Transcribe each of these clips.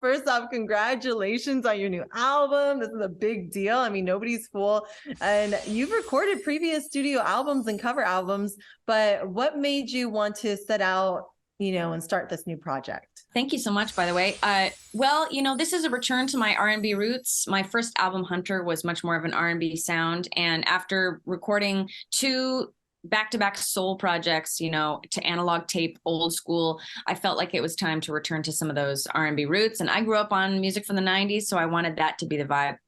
First off, congratulations on your new album. This is a big deal. I mean, nobody's fool. And you've recorded previous studio albums and cover albums, but what made you want to set out, and start this new project? Thank you so much, by the way. Well, this is a return to my R&B roots. My first album, Hunter, was much more of an R&B sound. And after recording two back-to-back soul projects, to analog tape, old school, I felt like it was time to return to some of those R&B roots. And I grew up on music from the 90s, so I wanted that to be the vibe.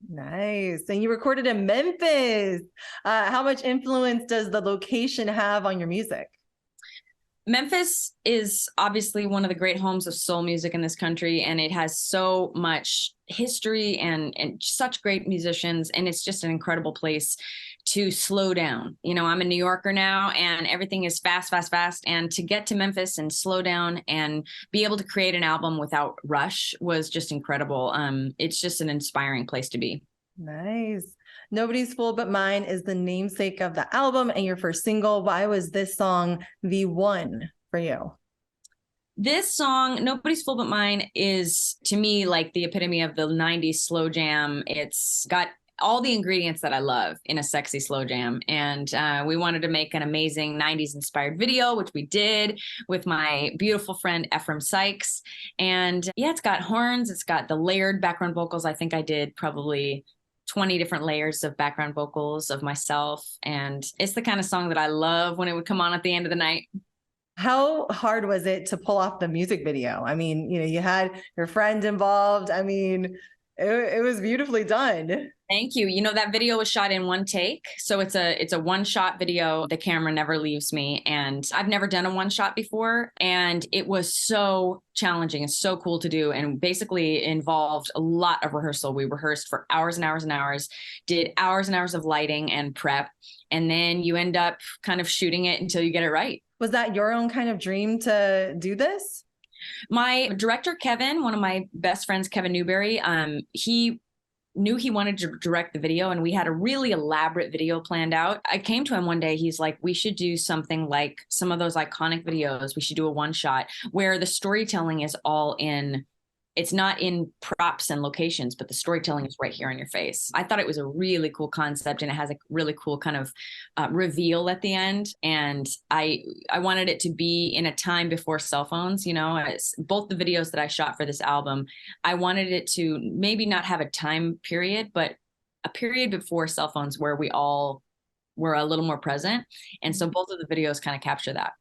Nice. And you recorded in Memphis. How much influence does the location have on your music? Memphis is obviously one of the great homes of soul music in this country, and it has so much history and such great musicians, and it's just an incredible place to slow down. I'm a New Yorker now, and everything is fast, fast, fast. And to get to Memphis and slow down and be able to create an album without rush was just incredible. It's just an inspiring place to be. Nice. Nobody's Fool But Mine is the namesake of the album and your first single. Why was this song the one for you? This song, Nobody's Fool But Mine, is to me like the epitome of the 90s slow jam. It's got all the ingredients that I love in a sexy slow jam. And we wanted to make an amazing 90s inspired video, which we did with my beautiful friend Ephraim Sykes. And yeah, it's got horns. It's got the layered background vocals. I think I did probably 20 different layers of background vocals of myself. And it's the kind of song that I love when it would come on at the end of the night. How hard was it to pull off the music video? I mean, you had your friend involved. I mean, it was beautifully done. Thank you. That video was shot in one take. So it's a one shot video. The camera never leaves me. And I've never done a one shot before. And it was so challenging and so cool to do. And basically involved a lot of rehearsal. We rehearsed for hours and hours and hours, did hours and hours of lighting and prep. And then you end up kind of shooting it until you get it right. Was that your own kind of dream to do this? My director, Kevin, one of my best friends, Kevin Newberry, he knew he wanted to direct the video, and we had a really elaborate video planned out. I came to him one day, he's like, we should do something like some of those iconic videos. We should do a one shot where the storytelling is all in. It's not in props and locations, but the storytelling is right here on your face. I thought it was a really cool concept, and it has a really cool kind of reveal at the end. And I wanted it to be in a time before cell phones. Both the videos that I shot for this album, I wanted it to maybe not have a time period, but a period before cell phones where we all were a little more present. And so both of the videos kind of capture that.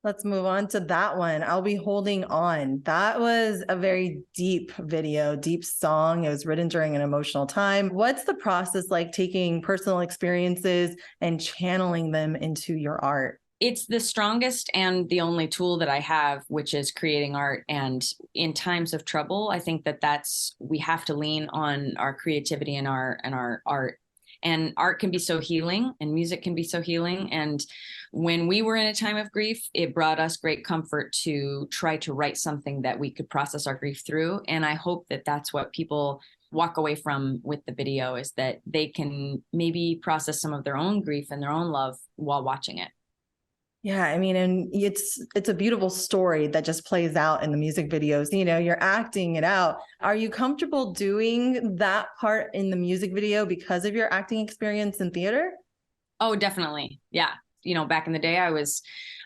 Let's move on to that one. I'll Be Holding On. That was a very deep video, deep song. It was written during an emotional time. What's the process like taking personal experiences and channeling them into your art? It's the strongest and the only tool that I have, which is creating art. And in times of trouble, I think we have to lean on our creativity and our art. And art can be so healing, and music can be so healing. And when we were in a time of grief, it brought us great comfort to try to write something that we could process our grief through. And I hope that that's what people walk away from with the video, is that they can maybe process some of their own grief and their own love while watching it. Yeah, I mean, and it's a beautiful story that just plays out in the music videos. You're acting it out. Are you comfortable doing that part in the music video because of your acting experience in theater? Oh, definitely. Yeah. Back in the day, I was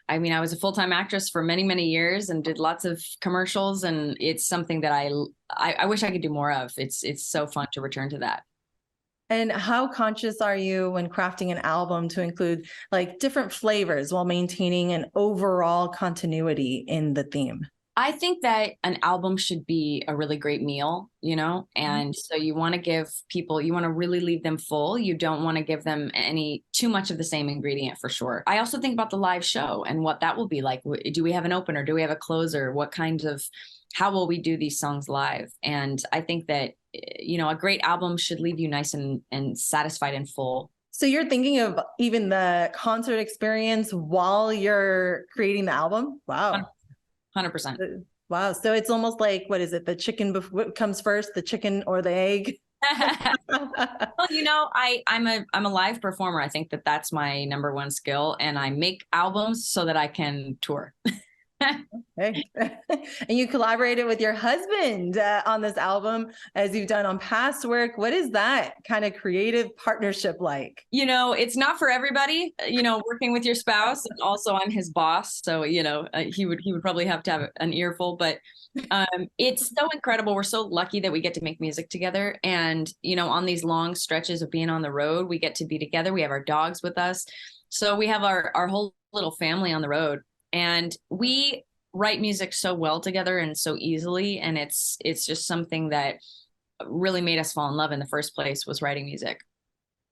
a full-time actress for many, many years and did lots of commercials. And it's something that I wish I could do more of. It's so fun to return to that. And how conscious are you when crafting an album to include like different flavors while maintaining an overall continuity in the theme? I think that an album should be a really great meal, and so you want to give people, you want to really leave them full. You don't want to give them too much of the same ingredient, for sure. I also think about the live show and what that will be like. Do we have an opener? Do we have a closer? How will we do these songs live? And I think that, a great album should leave you nice and satisfied and full. So you're thinking of even the concert experience while you're creating the album? Wow. 100%. Wow. So it's almost like, what is it? The chicken comes first, the chicken or the egg? Well, I'm a live performer. I think that that's my number one skill, and I make albums so that I can tour. Hey. And you collaborated with your husband on this album, as you've done on past work. What is that kind of creative partnership like? It's not for everybody, working with your spouse. And also I'm his boss. So, he would probably have to have an earful, but it's so incredible. We're so lucky that we get to make music together. And, on these long stretches of being on the road, we get to be together. We have our dogs with us. So we have our whole little family on the road, and we write music so well together and so easily. And it's just something that really made us fall in love in the first place, was writing music.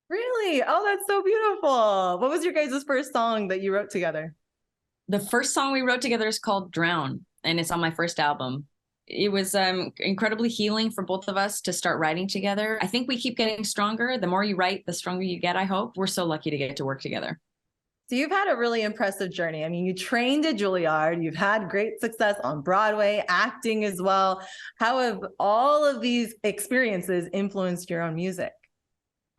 Really? Oh, that's so beautiful. What was your guys' first song that you wrote together? The first song we wrote together is called Drown, and it's on my first album. It was incredibly healing for both of us to start writing together. I think we keep getting stronger. The more you write, the stronger you get, I hope. We're so lucky to get to work together. So you've had a really impressive journey. I mean, you trained at Juilliard, you've had great success on Broadway, acting as well. How have all of these experiences influenced your own music?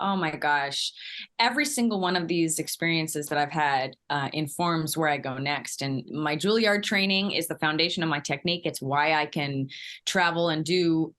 Oh my gosh. Every single one of these experiences that I've had informs where I go next. And my Juilliard training is the foundation of my technique. It's why I can travel and do,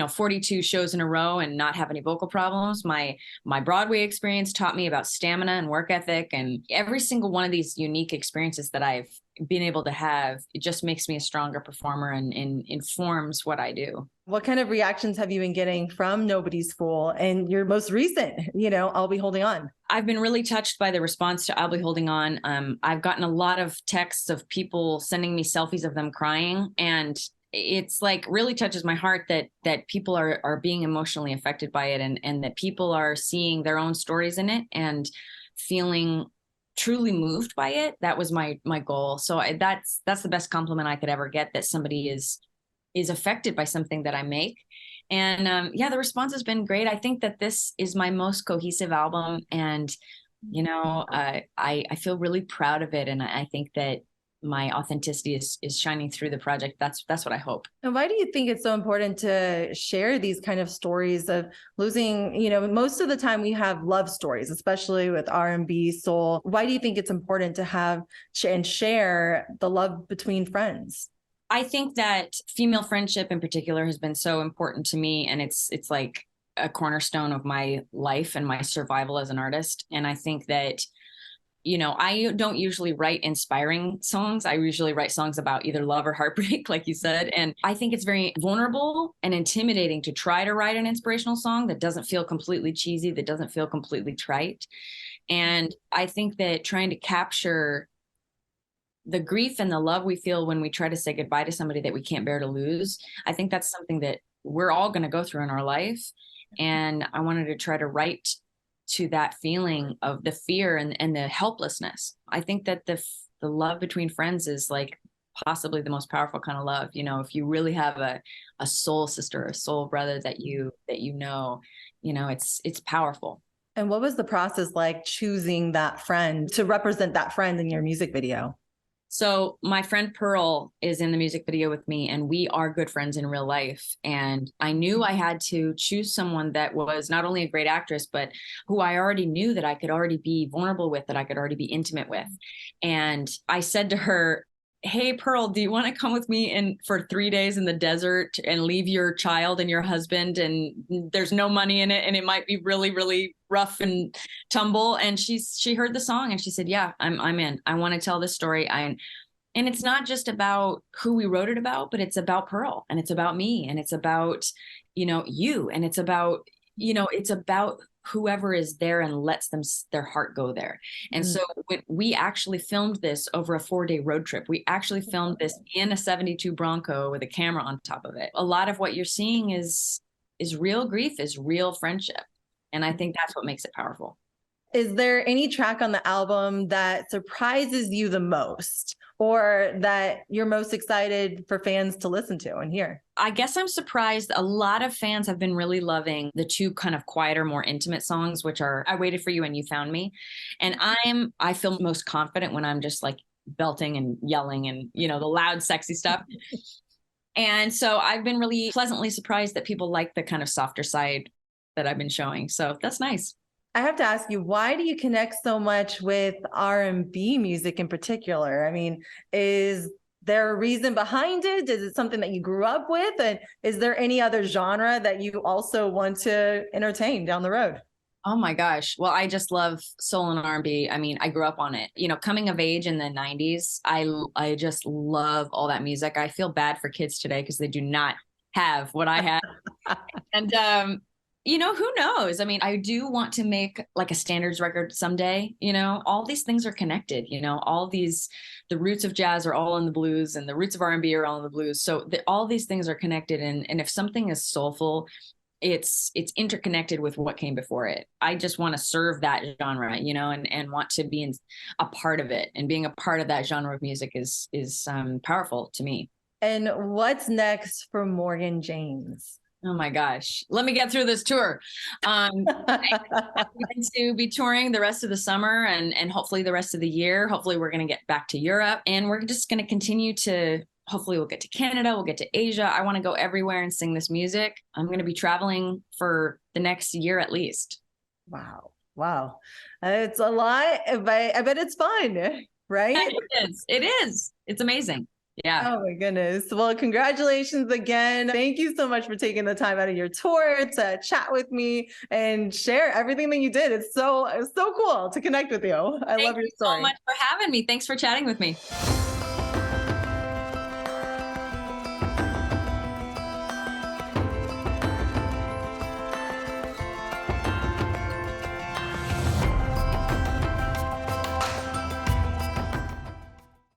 42 shows in a row and not have any vocal problems. My Broadway experience taught me about stamina and work ethic. And every single one of these unique experiences that I've been able to have, it just makes me a stronger performer and informs what I do. What kind of reactions have you been getting from Nobody's Fool and your most recent, I'll Be Holding On? I've been really touched by the response to I'll Be Holding On. I've gotten a lot of texts of people sending me selfies of them crying. And it's like really touches my heart that people are being emotionally affected by it, and that people are seeing their own stories in it and feeling truly moved by it. That was my goal. So that's the best compliment I could ever get, that somebody is affected by something that I make. And the response has been great. I think that this is my most cohesive album, and I feel really proud of it. And I think that my authenticity is shining through the project. That's what I hope. And why do you think it's so important to share these kind of stories of losing, most of the time we have love stories, especially with R&B, soul. Why do you think it's important to have and share the love between friends? I think that female friendship in particular has been so important to me, and it's like a cornerstone of my life and my survival as an artist. And I think that I don't usually write inspiring songs. I usually write songs about either love or heartbreak, like you said. And I think it's very vulnerable and intimidating to try to write an inspirational song that doesn't feel completely cheesy, that doesn't feel completely trite. And I think that trying to capture the grief and the love we feel when we try to say goodbye to somebody that we can't bear to lose, I think that's something that we're all going to go through in our life. And I wanted to try to write to that feeling of the fear and the helplessness. I think that the love between friends is like possibly the most powerful kind of love. If you really have a soul sister, a soul brother that it's powerful. And what was the process like choosing that friend to represent that friend in your music video? So my friend Pearl is in the music video with me, and we are good friends in real life. And I knew I had to choose someone that was not only a great actress, but who I already knew that I could already be vulnerable with, that I could already be intimate with. And I said to her, "Hey, Pearl, do you want to come with me for 3 days in the desert and leave your child and your husband? And there's no money in it, and it might be really, really rough and tumble." And she heard the song and she said, "Yeah, I'm in. I want to tell this story." And it's not just about who we wrote it about, but it's about Pearl, and it's about me, and it's about you, and it's about whoever is there and lets their heart go there. And so we actually filmed this over a 4-day road trip. We actually filmed this in a 72 Bronco with a camera on top of it. A lot of what you're seeing is real grief, is real friendship. And I think that's what makes it powerful. Is there any track on the album that surprises you the most, or that you're most excited for fans to listen to and hear? I guess I'm surprised. A lot of fans have been really loving the two kind of quieter, more intimate songs, which are I Waited for You and You Found Me. And I feel most confident when I'm just like belting and yelling and, the loud, sexy stuff. And so I've been really pleasantly surprised that people like the kind of softer side that I've been showing. So that's nice. I have to ask you, why do you connect so much with R&B music in particular? I mean, is there a reason behind it? Is it something that you grew up with? And is there any other genre that you also want to entertain down the road? Oh my gosh. Well, I just love soul and R&B. I mean, I grew up on it. You know, coming of age in the 90s, I just love all that music. I feel bad for kids today because they do not have what I had. And you know, who knows? I mean, I do want to make like a standards record someday. You know, all these things are connected. You know, all these, the roots of jazz are all in the blues, and the roots of R&B are all in the blues. So all these things are connected. And if something is soulful, it's interconnected with what came before it. I just want to serve that genre, you know, and want to be a part of it. And being a part of that genre of music is powerful to me. And what's next for Morgan James? Oh my gosh. Let me get through this tour. I'm going to be touring the rest of the summer and hopefully the rest of the year. Hopefully we're going to get back to Europe, and we're just going to continue to, hopefully we'll get to Canada, we'll get to Asia. I want to go everywhere and sing this music. I'm going to be traveling for the next year at least. Wow. Wow. It's a lot, but I bet it's fun, right? It is. It is. It's amazing. Yeah. Oh my goodness. Well, congratulations again. Thank you so much for taking the time out of your tour to chat with me and share everything that you did. It's so cool to connect with you. I love your story. Thank you so much for having me. Thanks for chatting with me.